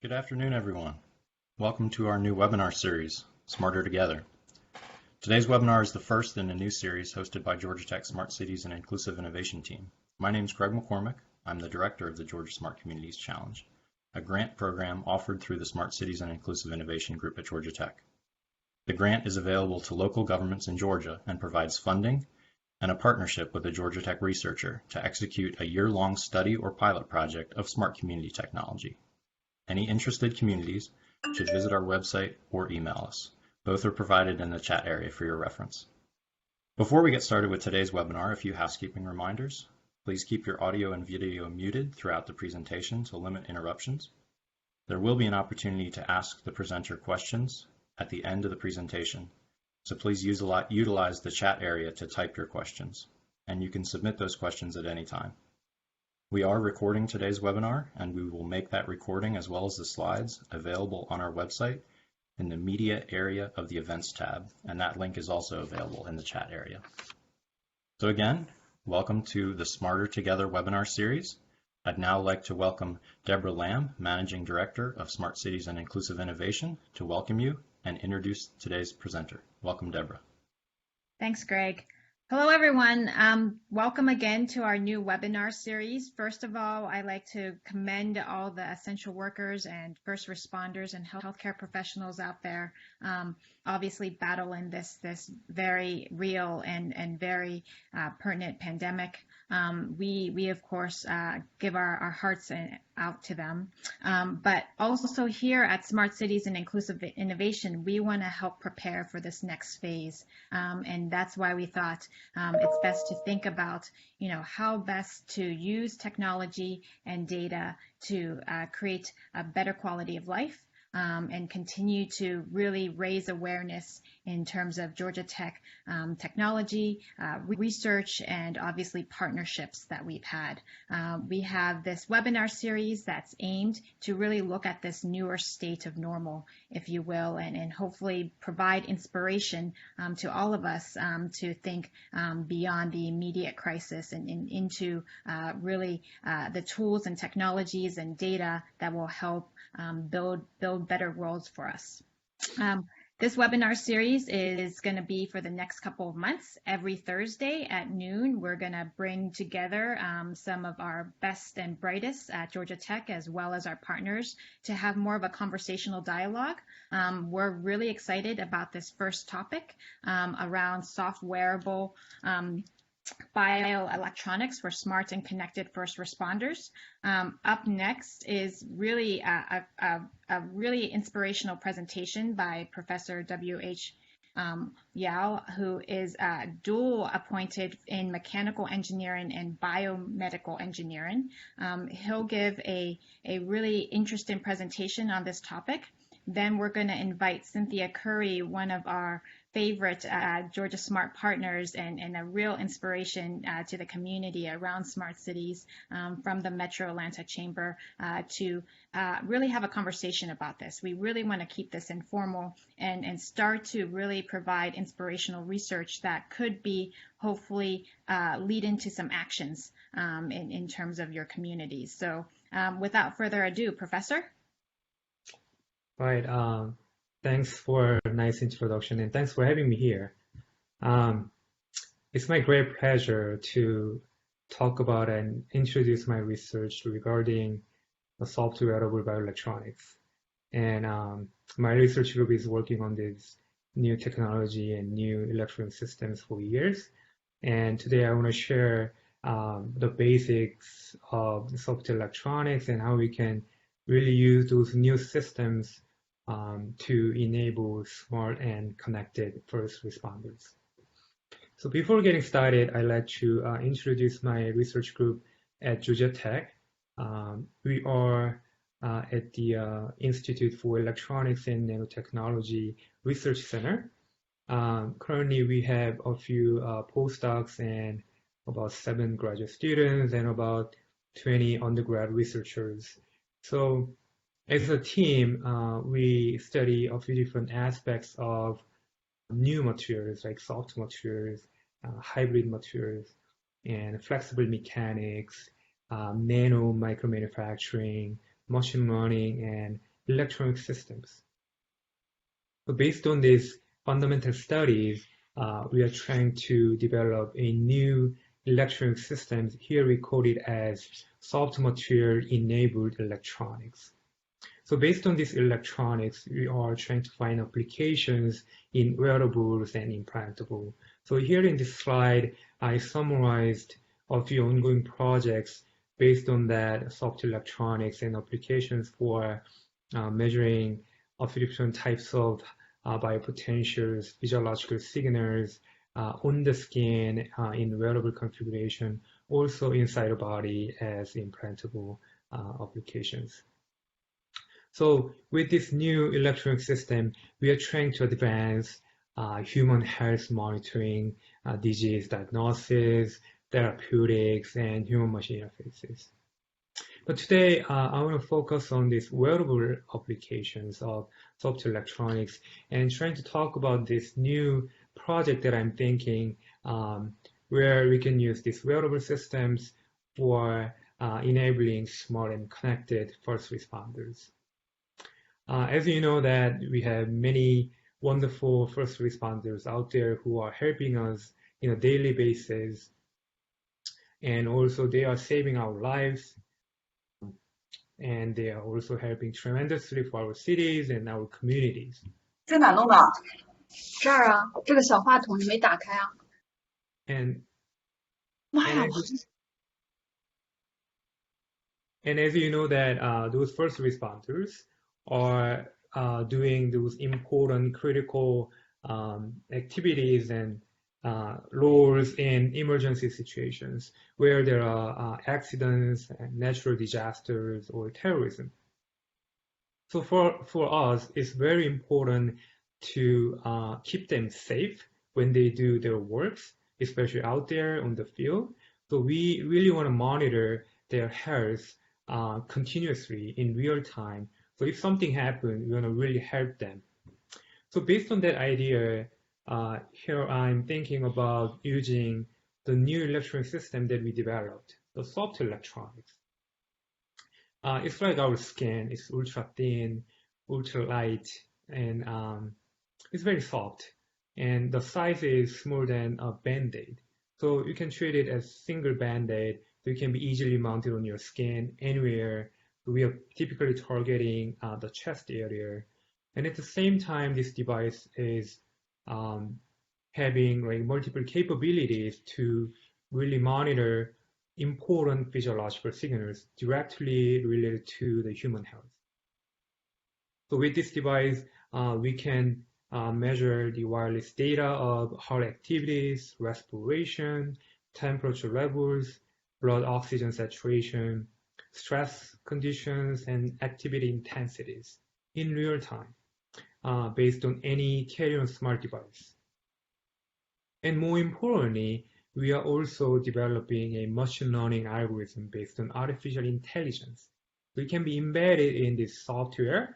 Good afternoon, everyone. Welcome to our new webinar series, Smarter Together. Today's webinar is the first in a new series hosted by Georgia Tech Smart Cities and Inclusive Innovation Team. My name is Craig McCormick. I'm the director of the Georgia Smart Communities Challenge, a grant program offered through the Smart Cities and Inclusive Innovation Group at Georgia Tech. The grant is available to local governments in Georgia and provides funding and a partnership with a Georgia Tech researcher to execute a year-long study or pilot project of smart community technology. Any interested communities should visit our website or email us. Both are provided in the chat area for your reference. Before we get started with today's webinar, a few housekeeping reminders. Please keep your audio and video muted throughout the presentation to limit interruptions. There will be an opportunity to ask the presenter questions at the end of the presentation, so please utilize the chat area to type your questions, and you can submit those questions at any time. We are recording today's webinar, and we will make that recording as well as the slides available on our website in the media area of the events tab, and that link is also available in the chat area. So again, welcome to the Smarter Together webinar series. I'd now like to welcome Deborah Lamb, Managing Director of Smart Cities and Inclusive Innovation, to welcome you and introduce today's presenter. Welcome, Deborah. Thanks, Greg. Hello, everyone. Welcome again to our new webinar series. First of all, I'd like to commend all the essential workers and first responders and healthcare professionals out there, obviously battling this very real and very pertinent pandemic. We of course, give our hearts out to them. But also here at Smart Cities and Inclusive Innovation, we want to help prepare for this next phase. And that's why we thought it's best to think about, how best to use technology and data to create a better quality of life. And continue to really raise awareness in terms of Georgia Tech technology, research, and obviously partnerships that we've had. We have this webinar series that's aimed to really look at this newer state of normal, if you will, and hopefully provide inspiration to all of us to think beyond the immediate crisis and into really the tools and technologies and data that will help build better worlds for us. This webinar series is going to be for the next couple of months. Every Thursday at noon, we're going to bring together some of our best and brightest at Georgia Tech, as well as our partners, to have more of a conversational dialogue. We're really excited about this first topic around soft wearable bioelectronics for smart and connected first responders. Up next is really a really inspirational presentation by Professor W.H. Yao, who is dual appointed in mechanical engineering and biomedical engineering. He'll give a really interesting presentation on this topic. Then we're going to invite Cynthia Curry, one of our favorite Georgia Smart partners and a real inspiration to the community around smart cities from the Metro Atlanta Chamber to really have a conversation about this. We really want to keep this informal and start to really provide inspirational research that could be hopefully lead into some actions in terms of your communities. So without further ado, Professor. Right. Thanks for a nice introduction, and thanks for having me here. It's my great pleasure to talk about and introduce my research regarding the soft wearable bioelectronics. And my research group is working on this new technology and new electronic systems for years. And today I want to share the basics of soft electronics and how we can really use those new systems to enable smart and connected first responders. So before getting started, I'd like to introduce my research group at Georgia Tech. We are at the Institute for Electronics and Nanotechnology Research Center. Currently, we have a few postdocs and about 7 graduate students and about 20 undergrad researchers. So as a team, we study a few different aspects of new materials like soft materials, hybrid materials, and flexible mechanics, nano micromanufacturing, machine learning, and electronic systems. So based on these fundamental studies, we are trying to develop a new electronic systems. Here we code it as soft material enabled electronics. So based on this electronics, we are trying to find applications in wearables and implantable. So here in this slide, I summarized a few ongoing projects based on that soft electronics and applications for measuring a few different types of biopotentials, physiological signals on the skin in wearable configuration, also inside the body as implantable applications. So with this new electronic system, we are trying to advance human health monitoring, disease diagnosis, therapeutics, and human-machine interfaces. But today, I want to focus on these wearable applications of soft electronics and trying to talk about this new project that I'm thinking where we can use these wearable systems for enabling smart and connected first responders. As you know that we have many wonderful first responders out there who are helping us on a daily basis, and also they are saving our lives, and they are also helping tremendously for our cities and our communities. 在哪弄的？这儿啊，这个小话筒你没打开啊？ And 妈呀！ and as you know that those first responders are doing those important critical activities and roles in emergency situations where there are accidents, natural disasters, or terrorism. So for us, it's very important to keep them safe when they do their works, especially out there on the field. So we really want to monitor their health continuously in real time. So if something happens, we want to really help them. So based on that idea, here I'm thinking about using the new electronic system that we developed, the soft electronics. It's like our skin. It's ultra thin, ultra light, and it's very soft. And the size is smaller than a Band-Aid. So you can treat it as single Band-Aid. So it can be easily mounted on your skin anywhere. We are typically targeting the chest area. And at the same time, this device is having like multiple capabilities to really monitor important physiological signals directly related to the human health. So with this device, we can measure the wireless data of heart activities, respiration, temperature levels, blood oxygen saturation, stress conditions, and activity intensities in real time based on any carry-on smart device. And more importantly, we are also developing a machine learning algorithm based on artificial intelligence. So it can be embedded in this software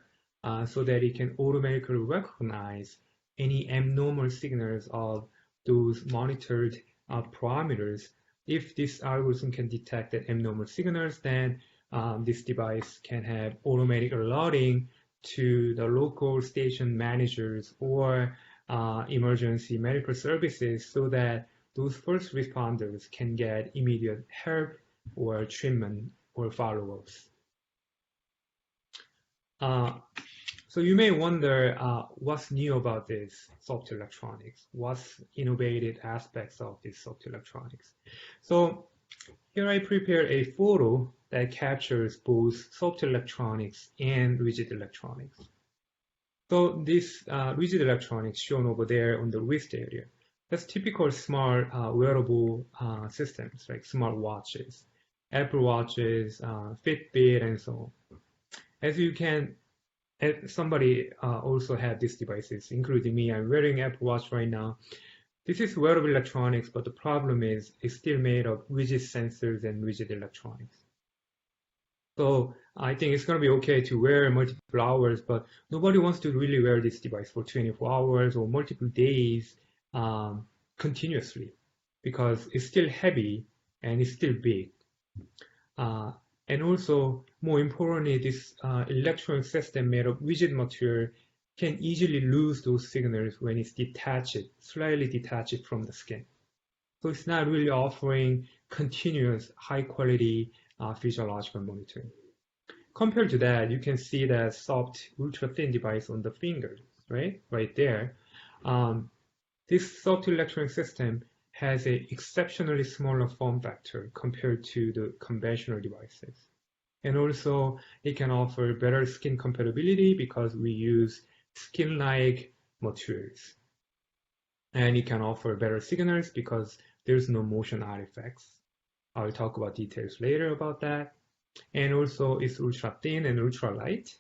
so that it can automatically recognize any abnormal signals of those monitored parameters. If this algorithm can detect that abnormal signals, then this device can have automatic alerting to the local station managers or emergency medical services so that those first responders can get immediate help or treatment or follow-ups. So you may wonder what's new about this soft electronics, what's innovative aspects of this soft electronics. So here I prepared a photo that captures both soft electronics and rigid electronics. So this rigid electronics shown over there on the wrist area, that's typical smart wearable systems like smart watches, Apple Watches, Fitbit, and so on. As you can, somebody also had these devices, including me. I'm wearing Apple Watch right now. This is wearable electronics, but the problem is it's still made of rigid sensors and rigid electronics. So I think it's going to be okay to wear multiple hours, but nobody wants to really wear this device for 24 hours or multiple days continuously because it's still heavy and it's still big. And also, more importantly, this electronic system made of rigid material can easily lose those signals when it's detached, slightly detached from the skin. So it's not really offering continuous high quality physiological monitoring. Compared to that, you can see that soft ultra thin device on the finger, right there. This soft electronic system has an exceptionally smaller form factor compared to the conventional devices. And also, it can offer better skin compatibility because we use skin-like materials. And it can offer better signals because there's no motion artifacts. I'll talk about details later about that. And also, it's ultra thin and ultra light.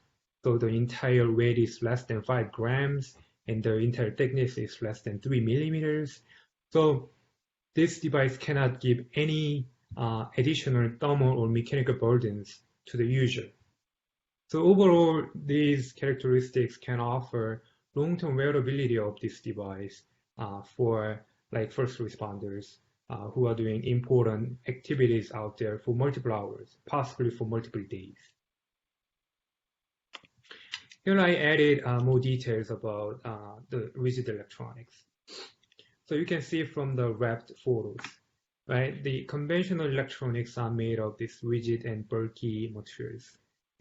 So the entire weight is less than 5 grams, and the entire thickness is less than 3 millimeters. So this device cannot give any additional thermal or mechanical burdens to the user. So overall, these characteristics can offer long-term wearability of this device for like first responders who are doing important activities out there for multiple hours, possibly for multiple days. Here I added more details about the rigid electronics. So you can see from the wrapped photos, right? The conventional electronics are made of these rigid and bulky materials,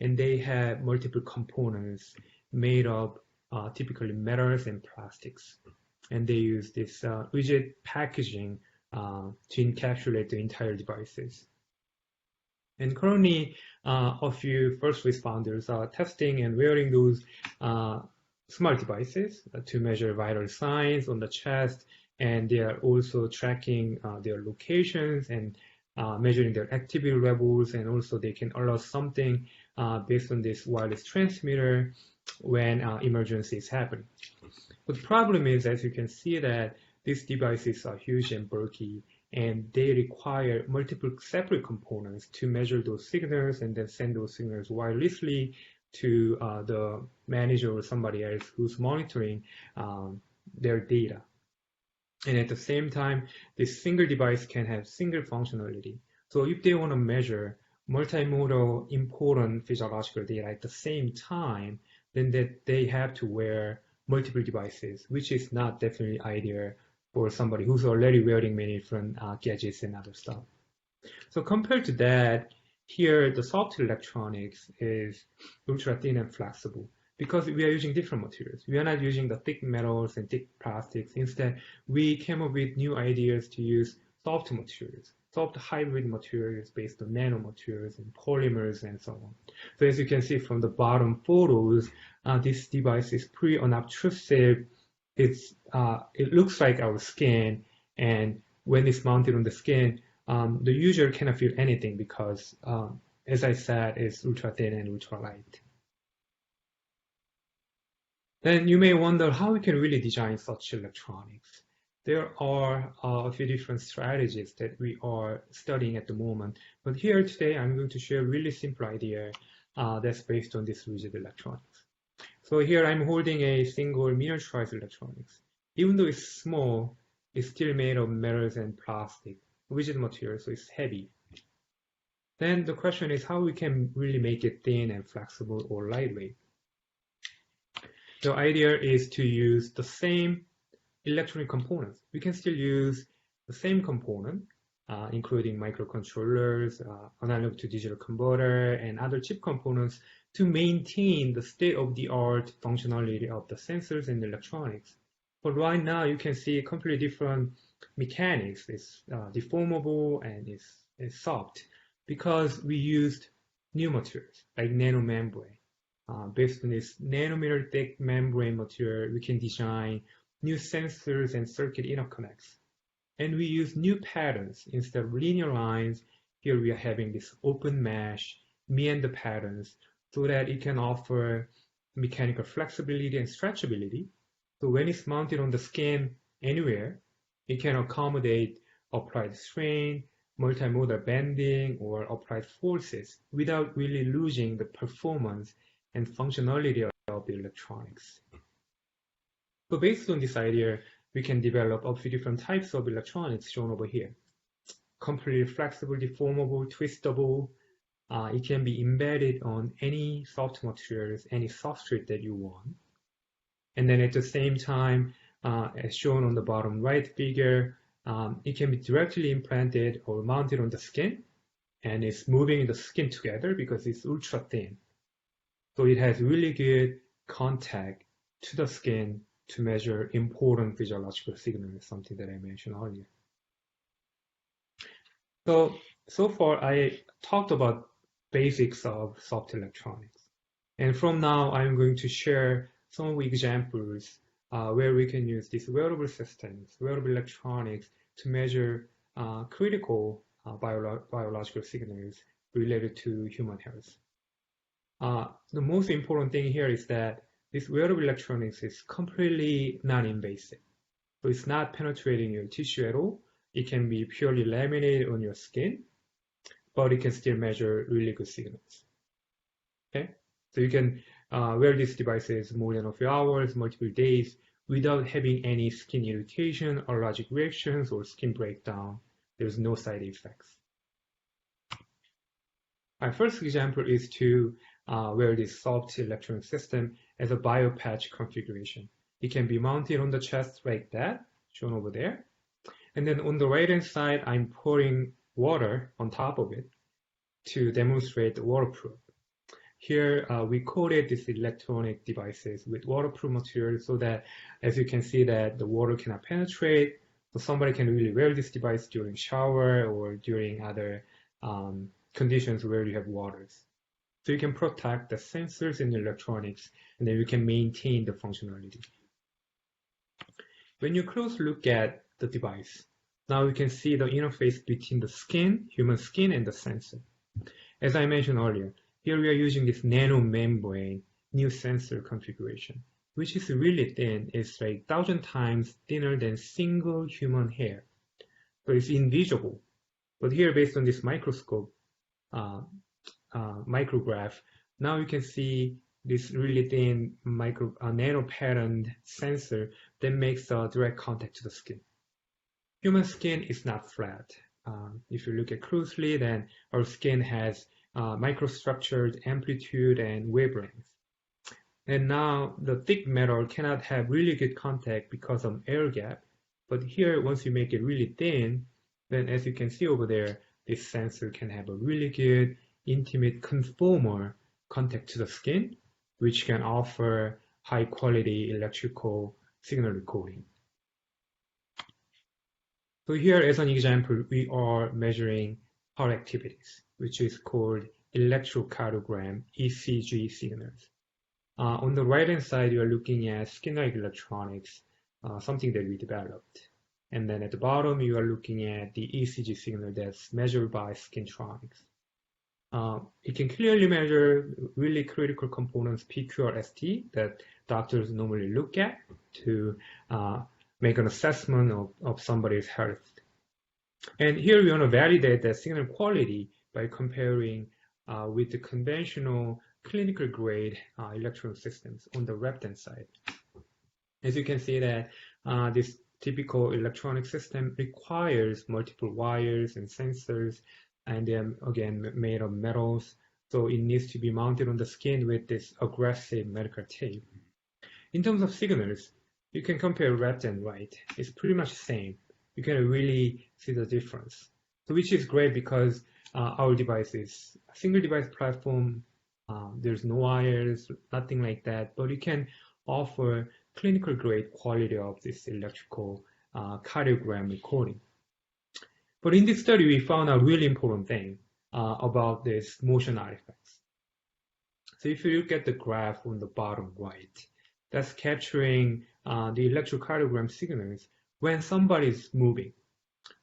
and they have multiple components made of typically metals and plastics. And they use this rigid packaging to encapsulate the entire devices. And currently, a few first responders are testing and wearing those smart devices to measure vital signs on the chest, and they are also tracking their locations and measuring their activity levels, and also they can alert something based on this wireless transmitter when emergencies happen. But the problem is, as you can see, that these devices are huge and bulky, and they require multiple separate components to measure those signals and then send those signals wirelessly to the manager or somebody else who's monitoring their data. And at the same time, this single device can have single functionality. So if they want to measure multimodal important physiological data at the same time, then they have to wear multiple devices, which is not definitely ideal for somebody who's already wearing many different gadgets and other stuff. So compared to that, here the soft electronics is ultra thin and flexible because we are using different materials. We are not using the thick metals and thick plastics. Instead, we came up with new ideas to use soft materials, soft hybrid materials based on nanomaterials and polymers and so on. So as you can see from the bottom photos, this device is pretty unobtrusive. It looks like our skin, and when it's mounted on the skin, the user cannot feel anything because, as I said, it's ultra thin and ultra light. Then you may wonder how we can really design such electronics. There are a few different strategies that we are studying at the moment, but here today I'm going to share a really simple idea that's based on this rigid electronics. So here I'm holding a single miniaturized electronics. Even though it's small, it's still made of metals and plastic, rigid material, so it's heavy. Then the question is how we can really make it thin and flexible or lightweight. The idea is to use the same electronic components. We can still use the same component, including microcontrollers, analog to digital converter, and other chip components to maintain the state-of-the-art functionality of the sensors and electronics. But right now, you can see completely different mechanics. It's deformable and it's soft because we used new materials like nanomembrane. Based on this nanometer thick membrane material, we can design new sensors and circuit interconnects. And we use new patterns. Instead of linear lines, here we are having this open mesh, meander patterns, so that it can offer mechanical flexibility and stretchability. So when it's mounted on the skin anywhere, it can accommodate applied strain, multimodal bending, or applied forces without really losing the performance and functionality of the electronics. So based on this idea, we can develop a few different types of electronics shown over here. Completely flexible, deformable, twistable, it can be embedded on any soft materials, any substrate that you want. And then at the same time, as shown on the bottom right figure, it can be directly implanted or mounted on the skin, and it's moving the skin together because it's ultra thin. So it has really good contact to the skin to measure important physiological signals, something that I mentioned earlier. So far I talked about basics of soft electronics. And from now, I'm going to share some examples where we can use these wearable systems, wearable electronics, to measure critical biological signals related to human health. The most important thing here is that this wearable electronics is completely non-invasive. So it's not penetrating your tissue at all. It can be purely laminated on your skin, but it can still measure really good signals. Okay, so you can wear these devices more than a few hours, multiple days, without having any skin irritation, allergic reactions, or skin breakdown. There's no side effects. My first example is to wear this soft electronic system as a biopatch configuration. It can be mounted on the chest like that, shown over there. And then on the right-hand side, I'm pouring water on top of it to demonstrate the waterproof. Here, we coated these electronic devices with waterproof material so that, as you can see, that the water cannot penetrate. So somebody can really wear this device during shower or during other conditions where you have waters. So you can protect the sensors and the electronics, and then you can maintain the functionality. When you close look at the device, now you can see the interface between the skin, human skin, and the sensor. As I mentioned earlier, here we are using this nanomembrane new sensor configuration, which is really thin. It's like 1,000 times thinner than single human hair. So it's invisible. But here, based on this microscope, micrograph, now you can see this really thin nano-patterned sensor that makes a direct contact to the skin. Human skin is not flat. If you look at closely, then our skin has microstructured amplitude and wavelength. And now the thick metal cannot have really good contact because of air gap. But here, once you make it really thin, then as you can see over there, this sensor can have a really good, intimate conformal contact to the skin, which can offer high quality electrical signal recording. So here, as an example, we are measuring heart activities, which is called electrocardiogram ECG signals. On the right-hand side, you are looking at skin-like electronics, something that we developed. And then at the bottom, you are looking at the ECG signal that's measured by Skintronics. It can clearly measure really critical components, PQR-ST, that doctors normally look at to make an assessment of somebody's health. And here we want to validate that signal quality by comparing with the conventional clinical grade electronic systems on the left-hand side. As you can see that this typical electronic system requires multiple wires and sensors, and they're again made of metals. So it needs to be mounted on the skin with this aggressive medical tape. In terms of signals, you can compare left and right. It's pretty much the same. You can really see the difference. So which is great because our device is a single device platform. There's no wires, nothing like that, but you can offer clinical grade quality of this electrical cardiogram recording. But in this study, we found a really important thing about this motion artifacts. So if you look at the graph on the bottom right, that's capturing the electrocardiogram signals when somebody is moving.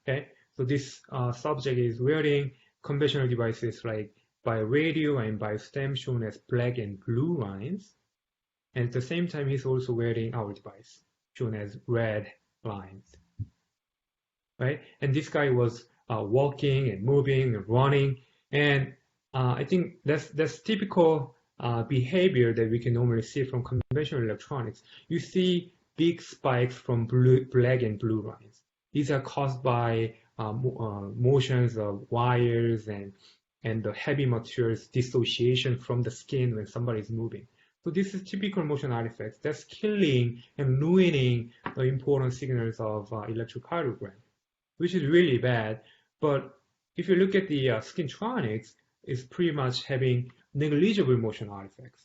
Okay, so this subject is wearing conventional devices like BioRadio and BioStem shown as black and blue lines. And at the same time, he's also wearing our device shown as red lines. Right? And this guy was walking and moving and running. And I think that's typical behavior that we can normally see from conventional electronics. You see big spikes from black and blue lines. These are caused by motions of wires and and the heavy materials dissociation from the skin when somebody is moving. So this is typical motion artifacts that's killing and ruining the important signals of electrocardiogram, which is really bad. But if you look at the skintronics, it's pretty much having negligible motion artifacts.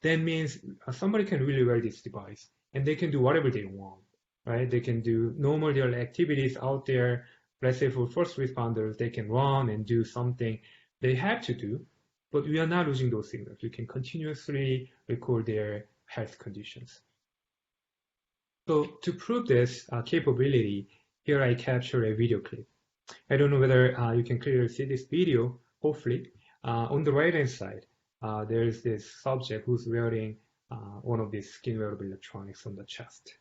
That means somebody can really wear this device and they can do whatever they want, right? They can do normal daily activities out there. Let's say for first responders, they can run and do something they have to do, but we are not losing those signals. We can continuously record their health conditions. So to prove this capability, here I capture a video clip. I don't know whether you can clearly see this video, hopefully. On the right-hand side, there's this subject who's wearing one of these skin wearable electronics on the chest.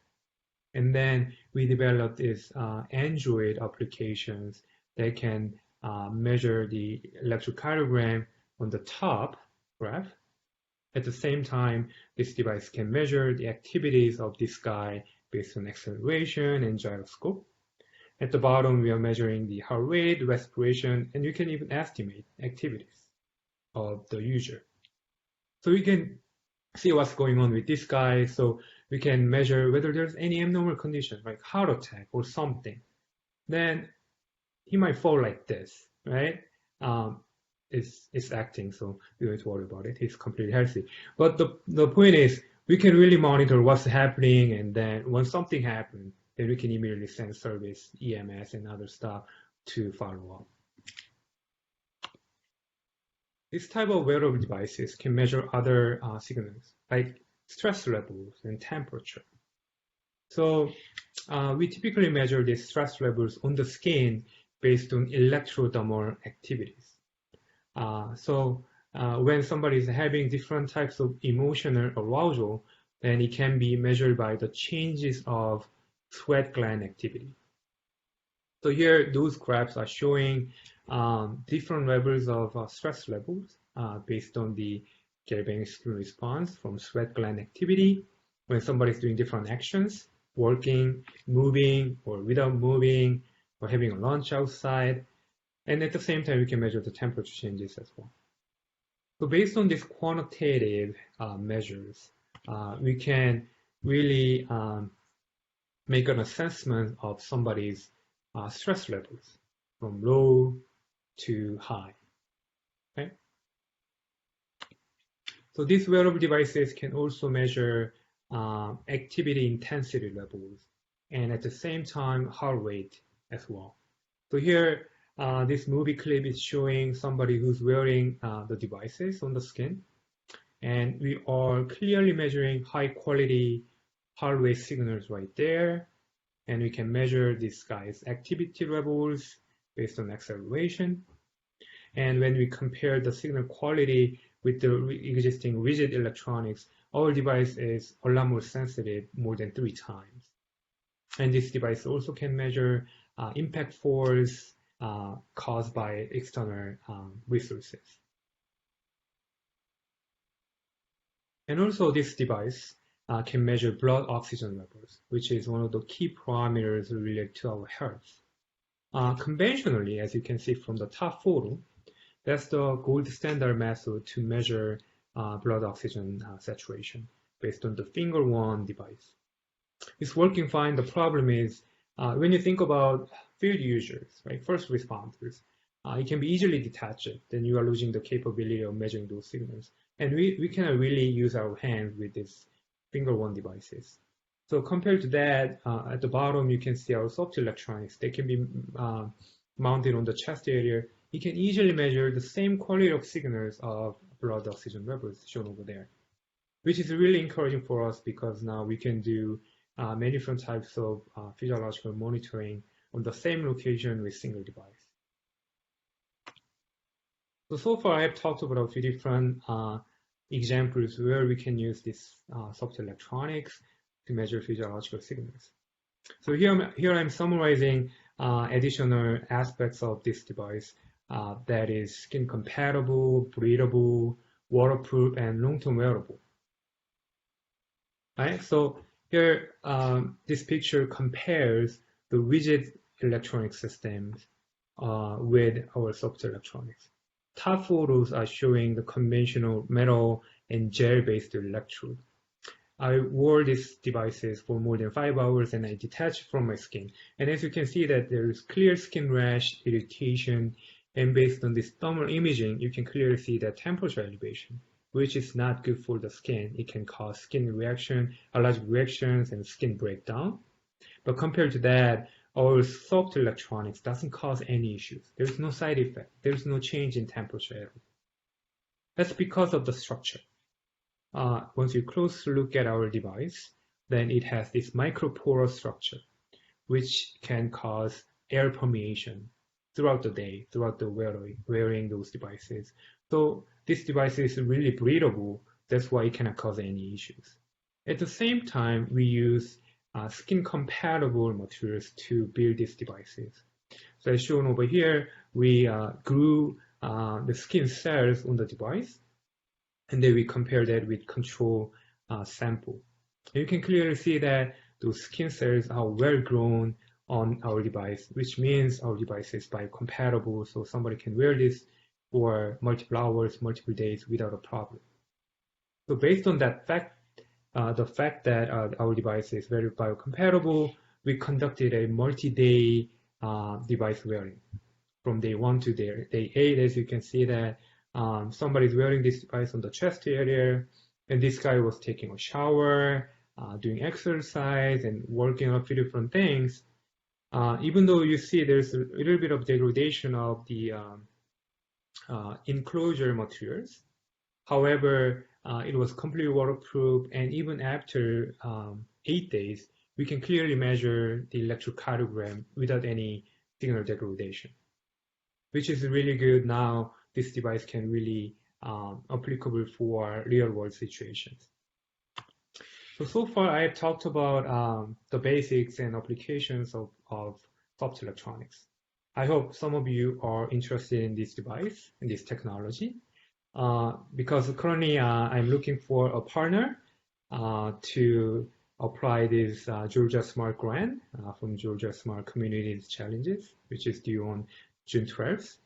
And then we developed these Android applications that can measure the electrocardiogram on the top graph. At the same time, this device can measure the activities of this guy based on acceleration and gyroscope. At the bottom, we are measuring the heart rate, respiration, and you can even estimate activities of the user. So we can see what's going on with this guy. So we can measure whether there's any abnormal condition, like heart attack or something. Then he might fall like this, right? It's acting, so we don't have to worry about it. He's completely healthy. But the point is, we can really monitor what's happening, and then when something happens, then we can immediately send service, EMS, and other stuff to follow up. This type of wearable devices can measure other signals, like stress levels and temperature. So we typically measure the stress levels on the skin based on electrodermal activities. When somebody is having different types of emotional arousal, then it can be measured by the changes of sweat gland activity. So here, those graphs are showing different levels of stress levels based on the galvanic skin response from sweat gland activity when somebody is doing different actions, working, moving, or without moving, or having a lunch outside. And at the same time, we can measure the temperature changes as well. So based on these quantitative measures, we can really make an assessment of somebody's stress levels from low to high. Okay? So these wearable devices can also measure activity intensity levels and at the same time heart rate as well. So here, this movie clip is showing somebody who's wearing the devices on the skin, and we are clearly measuring high quality heart rate signals right there, and we can measure this guy's activity levels based on acceleration. And when we compare the signal quality with the existing rigid electronics, our device is a lot more sensitive, more than 3 times. And this device also can measure impact force caused by external resources. And also this device can measure blood oxygen levels, which is one of the key parameters related to our health. Conventionally, as you can see from the top photo, that's the gold standard method to measure blood oxygen saturation based on the finger one device. It's working fine. The problem is when you think about field users, right, first responders, it can be easily detached. Then you are losing the capability of measuring those signals. And we cannot really use our hands with these finger one devices. So compared to that, at the bottom, you can see our soft electronics. They can be mounted on the chest area. You can easily measure the same quality of signals of blood oxygen levels shown over there, which is really encouraging for us because now we can do many different types of physiological monitoring on the same location with single device. So far I have talked about a few different examples where we can use this soft electronics to measure physiological signals. So here I'm summarizing additional aspects of this device that is skin compatible, breathable, waterproof, and long-term wearable. Right? So here, this picture compares the rigid electronic systems with our soft electronics. top photos are showing the conventional metal and gel-based electrode. I wore these devices for more than 5 hours and I detached from my skin. And as you can see that there is clear skin rash, irritation, and based on this thermal imaging, you can clearly see that temperature elevation, which is not good for the skin. It can cause skin reaction, allergic reactions, and skin breakdown. But compared to that, our soft electronics doesn't cause any issues. There's no side effect. There's no change in temperature at all. That's because of the structure. Once you closely look at our device, then it has this microporous structure, which can cause air permeation throughout the day, throughout the wearing those devices. So this device is really breathable. That's why it cannot cause any issues. At the same time, we use skin compatible materials to build these devices. So as shown over here, we grew the skin cells on the device, and then we compare that with control sample. And you can clearly see that those skin cells are well grown on our device, which means our device is biocompatible, so somebody can wear this for multiple hours, multiple days without a problem. So based on that fact, the fact that our device is very biocompatible, we conducted a multi-day device wearing from day 1 to day 8. As you can see that somebody's wearing this device on the chest area, and this guy was taking a shower, doing exercise, and working on a few different things. Even though you see there's a little bit of degradation of the enclosure materials, however, it was completely waterproof, and even after 8 days, we can clearly measure the electrocardiogram without any signal degradation, which is really good. Now this device can really applicable for real-world situations. So far I have talked about the basics and applications of soft electronics. I hope some of you are interested in this device and this technology. Because currently I'm looking for a partner to apply this Georgia Smart Grant from Georgia Smart Communities Challenges, which is due on June 12th.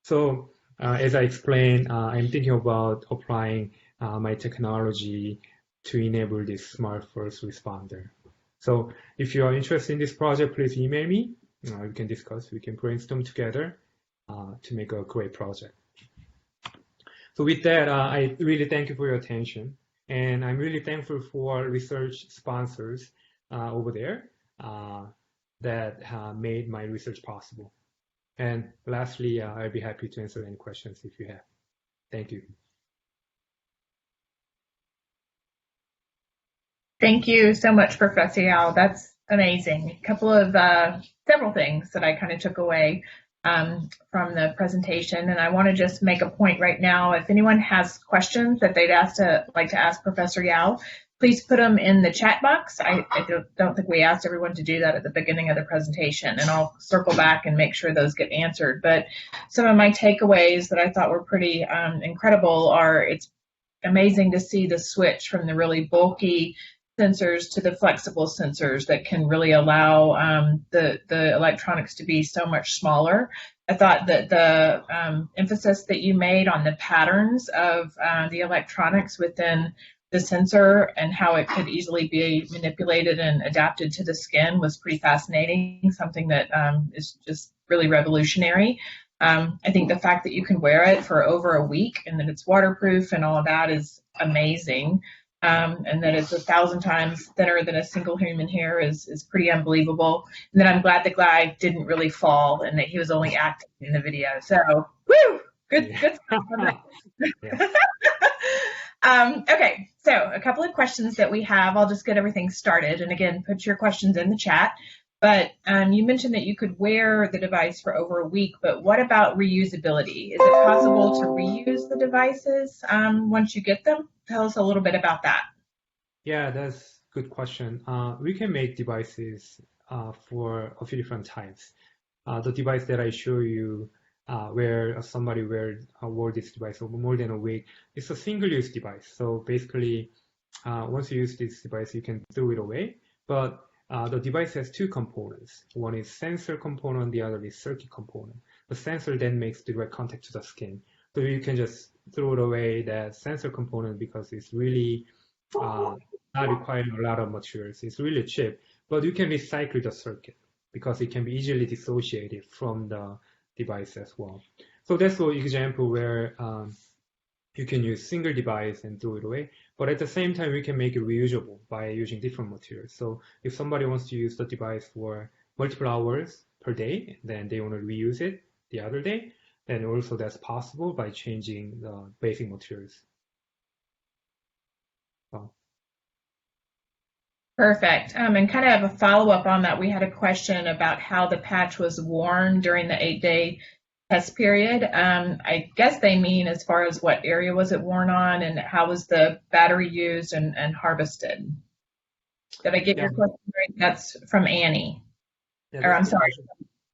So as I explained, I'm thinking about applying my technology to enable this smart first responder. So if you are interested in this project, please email me. We can discuss, we can brainstorm together to make a great project. So with that, I really thank you for your attention, and I'm really thankful for research sponsors over there that made my research possible. And lastly, I'll be happy to answer any questions if you have. Thank you. Thank you so much, Professor Yao. That's amazing. A couple of several things that I kind of took away from the presentation, and I want to just make a point right now. If anyone has questions that they'd like to ask Professor Yao, please put them in the chat box. I don't think we asked everyone to do that at the beginning of the presentation, and I'll circle back and make sure those get answered. But some of my takeaways that I thought were pretty incredible are it's amazing to see the switch from the really bulky sensors to the flexible sensors that can really allow the electronics to be so much smaller. I thought that the emphasis that you made on the patterns of the electronics within the sensor and how it could easily be manipulated and adapted to the skin was pretty fascinating, something that is just really revolutionary. I think the fact that you can wear it for over a week and that it's waterproof and all of that is amazing. And that it's 1,000 times thinner than a single human hair is pretty unbelievable. And then I'm glad the guy didn't really fall and that he was only acting in the video. So, woo, good stuff. Okay, so a couple of questions that we have. I'll just get everything started. And again, put your questions in the chat. But you mentioned that you could wear the device for over a week, but what about reusability? Is it possible to reuse the devices once you get them? Tell us a little bit about that. Yeah, that's a good question. We can make devices for a few different types. The device that I show you where somebody wore this device over more than a week, it's a single-use device. So basically, once you use this device, you can throw it away. But the device has two components. One is sensor component, the other is circuit component. The sensor then makes direct contact to the skin. So you can just throw it away, that sensor component, because it's really not requiring a lot of materials. It's really cheap, but you can recycle the circuit because it can be easily dissociated from the device as well. So that's an example where you can use single device and throw it away, but at the same time, we can make it reusable by using different materials. So if somebody wants to use the device for multiple hours per day, then they want to reuse it the other day, then also that's possible by changing the basic materials. So. Perfect. And kind of have a follow-up on that. We had a question about how the patch was worn during the 8-day test period. I guess they mean as far as what area was it worn on and how was the battery used and harvested. Did I get your question right? That's from Annie. Or I'm sorry,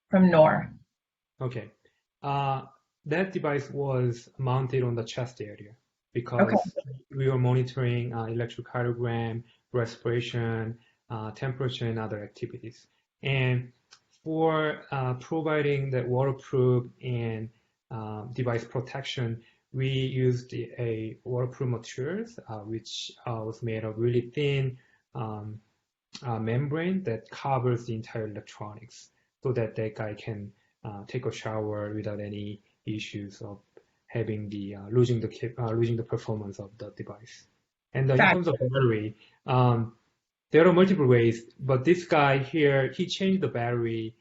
from Nor. Okay. That device was mounted on the chest area because we were monitoring electrocardiogram, respiration, temperature, and other activities. And for providing the waterproof and device protection, we used a waterproof materials, which was made of really thin membrane that covers the entire electronics, so that that guy can take a shower without any issues of having the losing the performance of the device. And in terms of battery, there are multiple ways, but this guy here, he changed the battery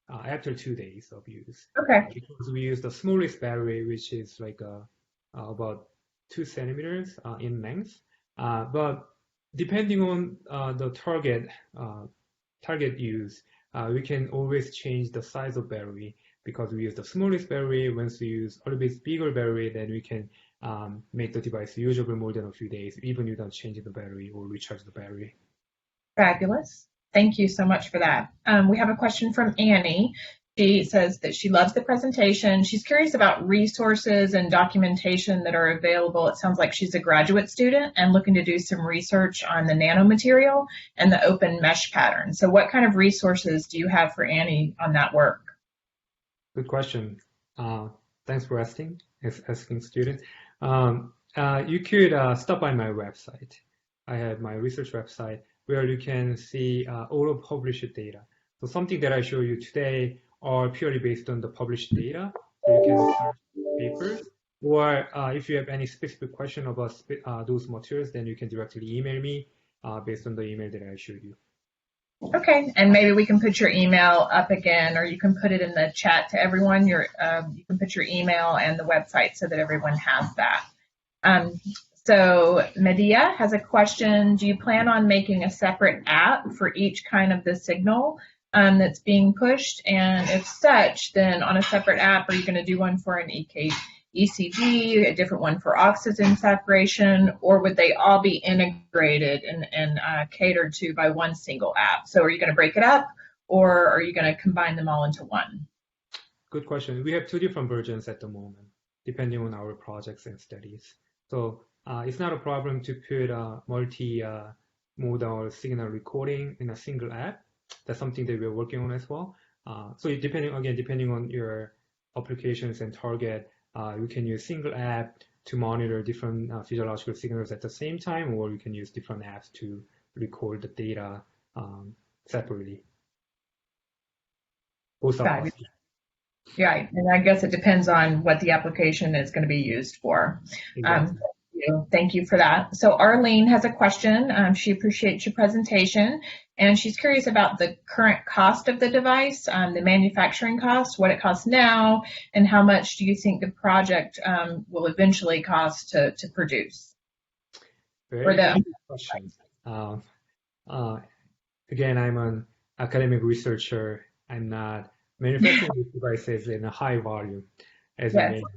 after 2 days of use. Okay. Because we use the smallest battery, which is like about 2 centimeters in length. But depending on the target use, we can always change the size of battery, because we use the smallest battery. Once we use a little bit bigger battery, then we can make the device usable more than a few days, even without changing the battery or recharge the battery. Fabulous. Thank you so much for that. We have a question from Annie. She says that she loves the presentation. She's curious about resources and documentation that are available. It sounds like she's a graduate student and looking to do some research on the nanomaterial and the open mesh pattern. So what kind of resources do you have for Annie on that work? Good question. Thanks for asking student. You could stop by my website. I have my research website where you can see all of published data. So something that I show you today are purely based on the published data. So you can search papers, or if you have any specific question about those materials, then you can directly email me based on the email that I showed you. Okay, and maybe we can put your email up again, or you can put it in the chat to everyone. You can put your email and the website so that everyone has that. So Medea has a question. Do you plan on making a separate app for each kind of the signal that's being pushed? And if such, then on a separate app, are you going to do one for an ECG, a different one for oxygen saturation, or would they all be integrated and catered to by one single app? So are you going to break it up, or are you going to combine them all into one? Good question. We have 2 different versions at the moment, depending on our projects and studies. So it's not a problem to put multi-modal signal recording in a single app. That's something that we're working on as well. So depending on your applications and target, you can use single app to monitor different physiological signals at the same time, or you can use different apps to record the data separately. Both are possible. Yeah, and I guess it depends on what the application is going to be used for. Exactly. Thank you for that. So Arlene has a question. She appreciates your presentation, and she's curious about the current cost of the device, the manufacturing cost, what it costs now, and how much do you think the project will eventually cost to produce? Very good question. Again, I'm an academic researcher. I'm not manufacturing devices in a high volume, as you may know.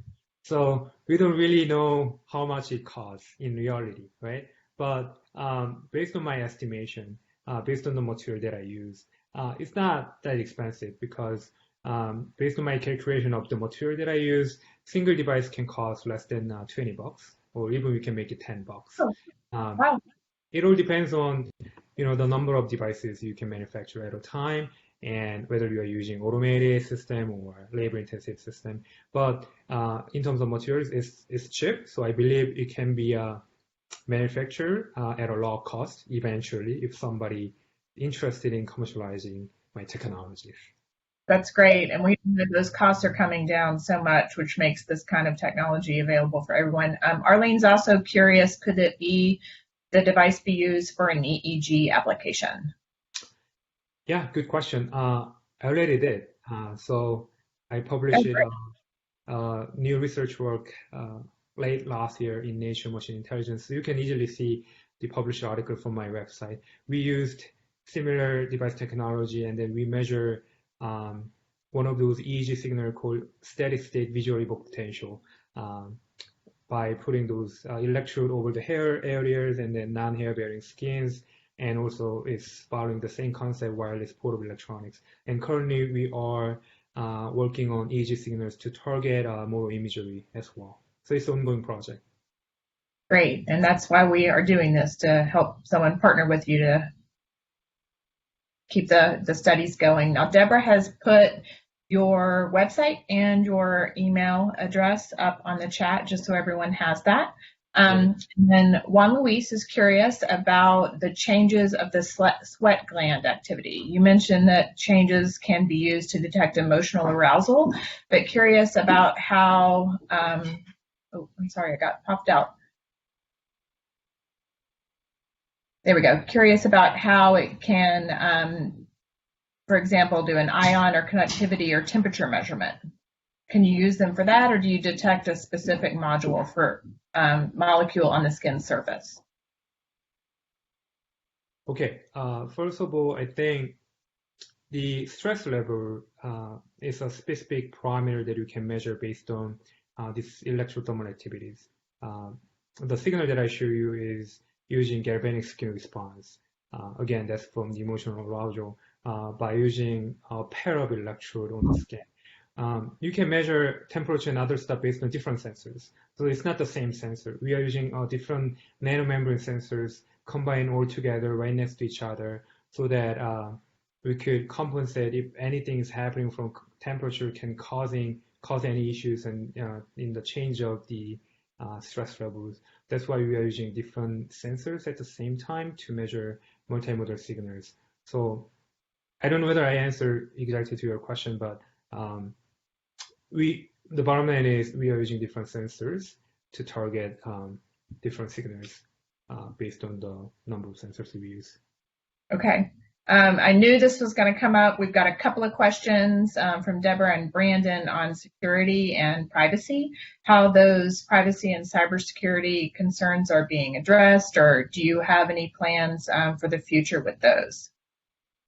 So we don't really know how much it costs in reality, right? But based on my estimation, based on the material that I use, it's not that expensive, because based on my calculation of the material that I use, single device can cost less than $20, or even we can make it $10. Wow. It all depends on the number of devices you can manufacture at a time, and whether you are using automated system or labor-intensive system. But in terms of materials, it's cheap, so I believe it can be manufactured at a low cost eventually if somebody interested in commercializing my technology. That's great. And we know those costs are coming down so much, which makes this kind of technology available for everyone. Arlene's also curious, could the device be used for an EEG application? Yeah, good question. I already did. So I published new research work late last year in Nature Machine Intelligence. So you can easily see the published article from my website. We used similar device technology, and then we measure one of those EEG signal called steady state visual evoked potential by putting those electrode over the hair areas and then non-hair bearing skins. And also it's following the same concept, wireless portable electronics. And currently we are working on EEG signals to target motor imagery as well. So it's an ongoing project. Great. And that's why we are doing this, to help someone partner with you to keep the studies going. Now, Deborah has put your website and your email address up on the chat just so everyone has that. And then Juan Luis is curious about the changes of the sweat gland activity. You mentioned that changes can be used to detect emotional arousal, but curious about how, oh, I'm sorry, I got popped out. There we go. Curious about how it can, for example, do an ion or conductivity or temperature measurement. Can you use them for that, or do you detect a specific module for molecule on the skin surface? Okay, first of all, I think the stress level is a specific parameter that you can measure based on these electrothermal activities. The signal that I show you is using galvanic skin response. Again, that's from the emotional arousal by using a pair of electrode on the skin. You can measure temperature and other stuff based on different sensors. So it's not the same sensor. We are using different nanomembrane sensors combined all together right next to each other so that we could compensate if anything is happening from temperature can cause any issues and in the change of the stress levels. That's why we are using different sensors at the same time to measure multimodal signals. So I don't know whether I answered exactly to your question, but the bottom line is we are using different sensors to target different signals based on the number of sensors we use. Okay. I knew this was going to come up. We've got a couple of questions from Deborah and Brandon on security and privacy, how those privacy and cybersecurity concerns are being addressed, or do you have any plans for the future with those?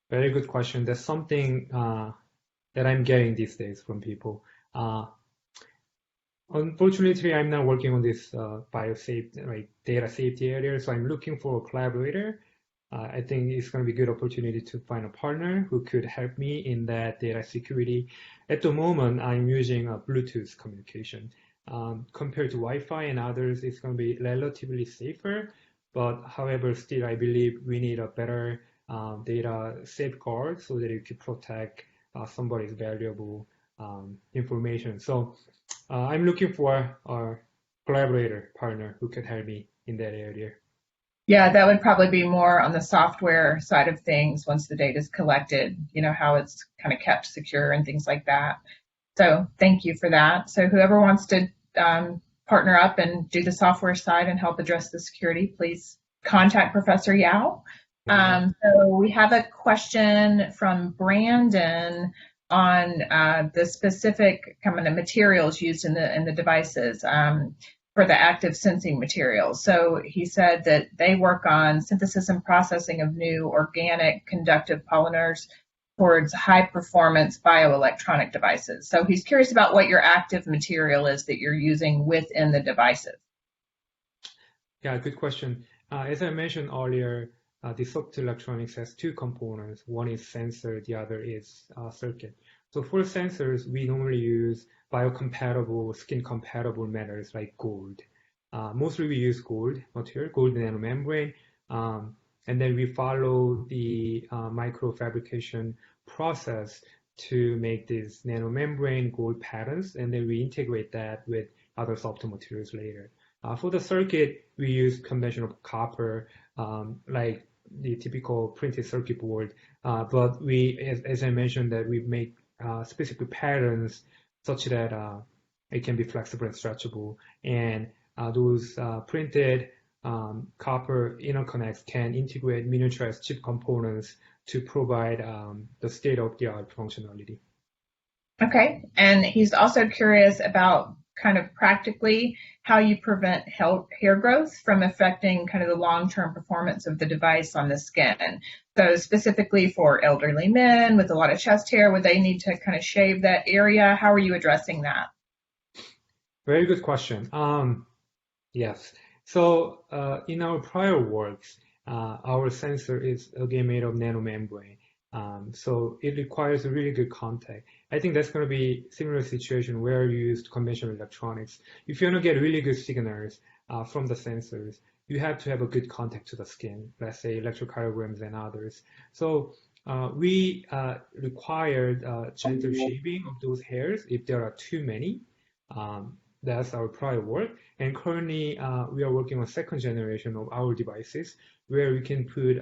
Very good question. That's something that I'm getting these days from people. Unfortunately, I'm not working on this biosafety, like data safety area, so I'm looking for a collaborator. I think it's going to be a good opportunity to find a partner who could help me in that data security. At the moment, I'm using a Bluetooth communication. Compared to Wi-Fi and others, it's going to be relatively safer, but however, still I believe we need a better data safeguard so that it could protect somebody's valuable information. So I'm looking for a collaborator partner who could help me in that area. Yeah, that would probably be more on the software side of things once the data is collected, you know, how it's kind of kept secure and things like that. So thank you for that. So whoever wants to partner up and do the software side and help address the security, please contact Professor Yao. So we have a question from Brandon on the specific kind of materials used in the devices for the active sensing materials. So he said that they work on synthesis and processing of new organic conductive polymers towards high performance bioelectronic devices. So he's curious about what your active material is that you're using within the devices. Yeah, good question. As I mentioned earlier, the soft electronics has two components. One is sensor, the other is circuit. So for sensors, we normally use biocompatible, skin-compatible metals like gold. Mostly we use gold material, gold nanomembrane. and then we follow the microfabrication process to make these nanomembrane gold patterns, and then we integrate that with other softer materials later. For the circuit, we use conventional copper, like the typical printed circuit board, but we, as I mentioned, that we make specific patterns such that it can be flexible and stretchable, and those printed copper interconnects can integrate miniaturized chip components to provide the state-of-the-art functionality. Okay. And he's also curious about kind of practically how you prevent hair growth from affecting kind of the long-term performance of the device on the skin. So specifically for elderly men with a lot of chest hair, would they need to kind of shave that area? How are you addressing that? Very good question. Yes. So in our prior works, our sensor is again made of nanomembrane. So it requires a really good contact. I think that's going to be a similar situation where you use conventional electronics. If you want to get really good signals from the sensors, you have to have a good contact to the skin, let's say electrocardiograms and others. So we required gentle shaving of those hairs if there are too many. That's our prior work. And currently, we are working on second generation of our devices where we can put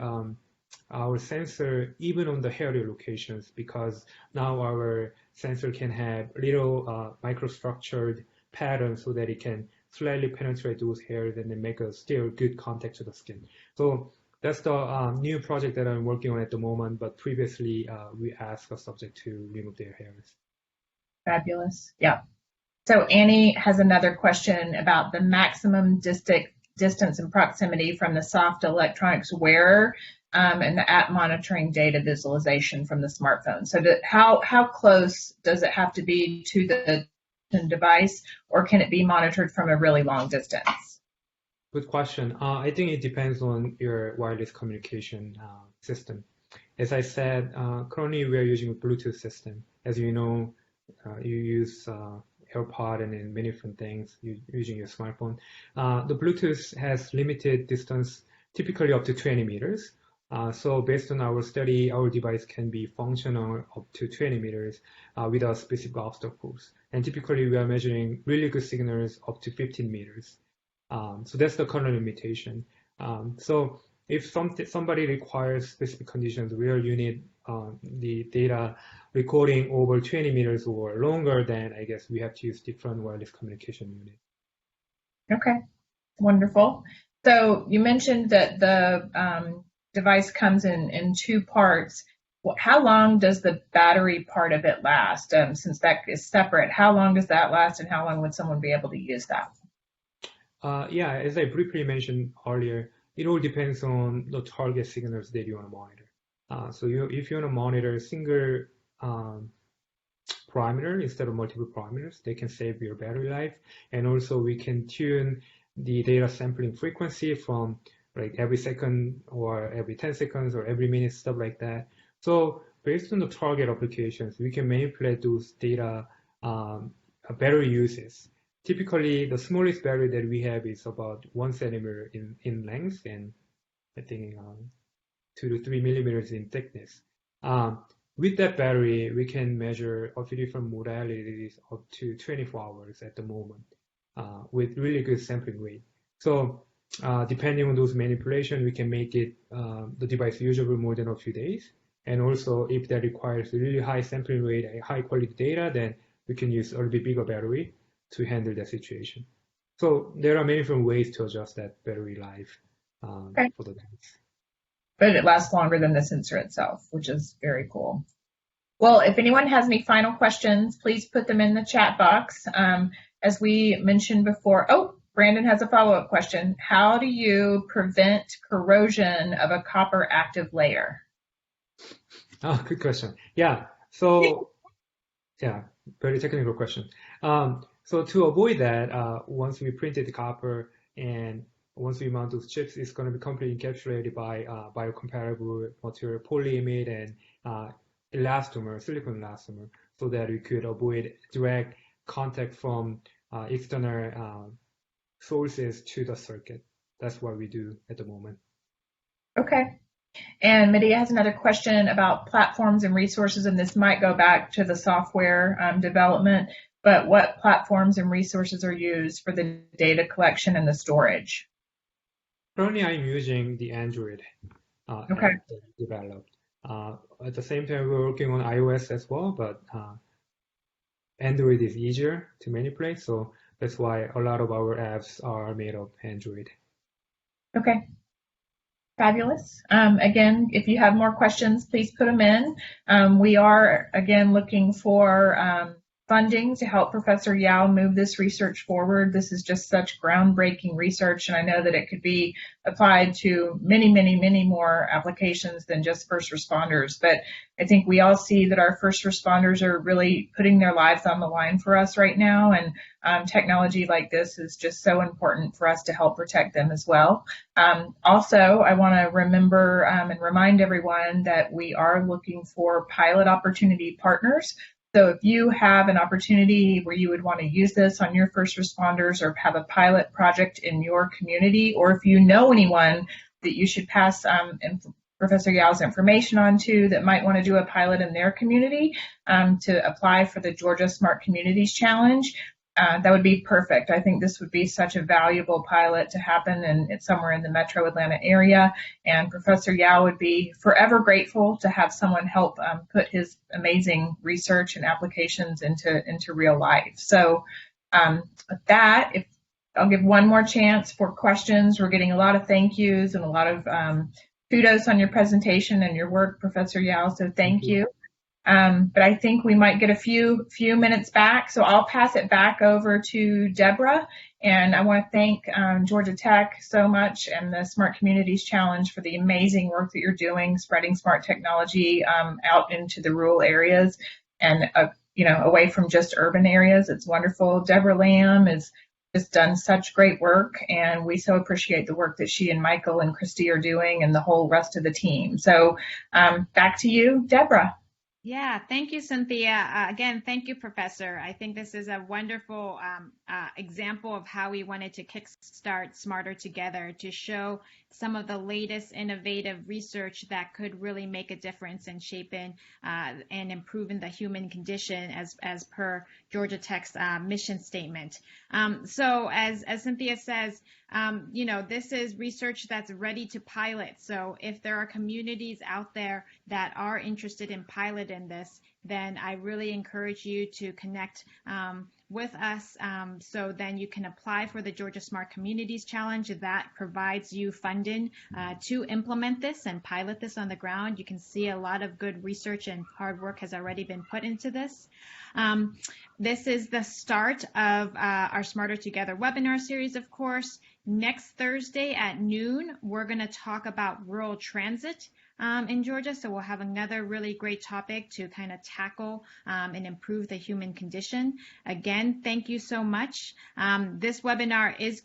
our sensor even on the hairy locations, because now our sensor can have little microstructured patterns so that it can slightly penetrate those hairs and then make a still good contact to the skin. So that's the new project that I'm working on at the moment, but previously we asked a subject to remove their hairs. Fabulous. Yeah. So Annie has another question about the maximum distance and proximity from the soft electronics wearer and the app monitoring data visualization from the smartphone. So how close does it have to be to the device, or can it be monitored from a really long distance? Good question. I think it depends on your wireless communication system. As I said, currently we are using a Bluetooth system. As you know, you use AirPod and then many different things using your smartphone. The Bluetooth has limited distance, typically up to 20 meters. So based on our study, our device can be functional up to 20 meters without specific obstacles. And typically we are measuring really good signals up to 15 meters. So that's the current limitation. So if somebody requires specific conditions where you need the data recording over 20 meters or longer, then I guess we have to use different wireless communication unit. Okay, wonderful. So you mentioned that the device comes in two parts. How long does the battery part of it last? Since that is separate, how long does that last, and how long would someone be able to use that? Yeah, as I briefly mentioned earlier, it all depends on the target signals that you want to monitor. So if you want to monitor a single parameter instead of multiple parameters, they can save your battery life. And also we can tune the data sampling frequency from like every second or every 10 seconds or every minute, stuff like that. So based on the target applications, we can manipulate those data battery uses. Typically, the smallest battery that we have is about 1 centimeter in length and I think 2 to 3 millimeters in thickness. With that battery, we can measure a few different modalities up to 24 hours at the moment with really good sampling rate. So depending on those manipulations, we can make it the device usable more than a few days. And also, if that requires a really high sampling rate and high quality data, then we can use a little bit bigger battery to handle that situation. So there are many different ways to adjust that battery life for the device. But it lasts longer than the sensor itself, which is very cool. Well, if anyone has any final questions, please put them in the chat box. As we mentioned before, Brandon has a follow-up question. How do you prevent corrosion of a copper active layer? Oh, good question. Yeah. So, yeah, very technical question. So to avoid that, once we printed the copper and once we mount those chips, it's going to be completely encapsulated by biocompatible material, polyimide and elastomer, silicone elastomer, so that we could avoid direct contact from external sources to the circuit. That's what we do at the moment. Okay. And Medea has another question about platforms and resources, and this might go back to the software development, but what platforms and resources are used for the data collection and the storage? Currently, I'm using the Android Okay. app that we developed. At the same time, we're working on iOS as well, but Android is easier to manipulate, so that's why a lot of our apps are made of Android. Okay. Fabulous. Again, if you have more questions, please put them in. We are, again, looking for funding to help Professor Yao move this research forward. This is just such groundbreaking research, and I know that it could be applied to many, many, many more applications than just first responders. But I think we all see that our first responders are really putting their lives on the line for us right now, and technology like this is just so important for us to help protect them as well. Also, I want to remember and remind everyone that we are looking for pilot opportunity partners. So if you have an opportunity where you would want to use this on your first responders or have a pilot project in your community, or if you know anyone that you should pass Professor Yao's information on to that might want to do a pilot in their community to apply for the Georgia Smart Communities Challenge, that would be perfect. I think this would be such a valuable pilot to happen it's somewhere in the metro Atlanta area. And Professor Yao would be forever grateful to have someone help put his amazing research and applications into real life. So with that, if I'll give one more chance for questions. We're getting a lot of thank yous and a lot of kudos on your presentation and your work, Professor Yao. So thank you. But I think we might get a few minutes back. So I'll pass it back over to Deborah. And I want to thank Georgia Tech so much and the Smart Communities Challenge for the amazing work that you're doing, spreading smart technology out into the rural areas and, away from just urban areas. It's wonderful. Deborah Lamb has just done such great work, and we so appreciate the work that she and Michael and Christy are doing and the whole rest of the team. So back to you, Deborah. Yeah, thank you, Cynthia. Again, thank you, Professor. I think this is a wonderful example of how we wanted to kickstart Smarter Together to show some of the latest innovative research that could really make a difference in shaping and improving the human condition as per Georgia Tech's mission statement. So as Cynthia says, this is research that's ready to pilot. So if there are communities out there that are interested in piloting this, then I really encourage you to connect with us. So then you can apply for the Georgia Smart Communities Challenge that provides you funding to implement this and pilot this on the ground. You can see a lot of good research and hard work has already been put into this. This is the start of our Smarter Together webinar series, of course. Next Thursday at noon, we're going to talk about rural transit in Georgia. So we'll have another really great topic to kind of tackle and improve the human condition. Again, thank you so much. This webinar is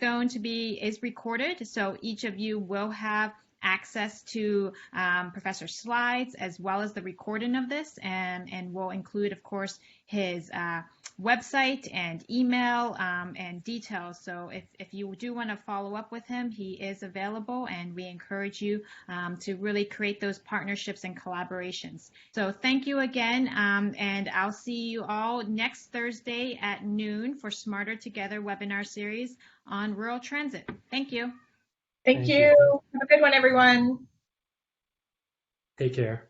recorded, so each of you will have access to Professor's slides as well as the recording of this, and we'll include, of course, his website and email and details. So if you do want to follow up with him, he is available, and we encourage you to really create those partnerships and collaborations. So thank you again, and I'll see you all next Thursday at noon for Smarter Together webinar series on rural transit. Thank you. Thank you. Have a good one, everyone. Take care.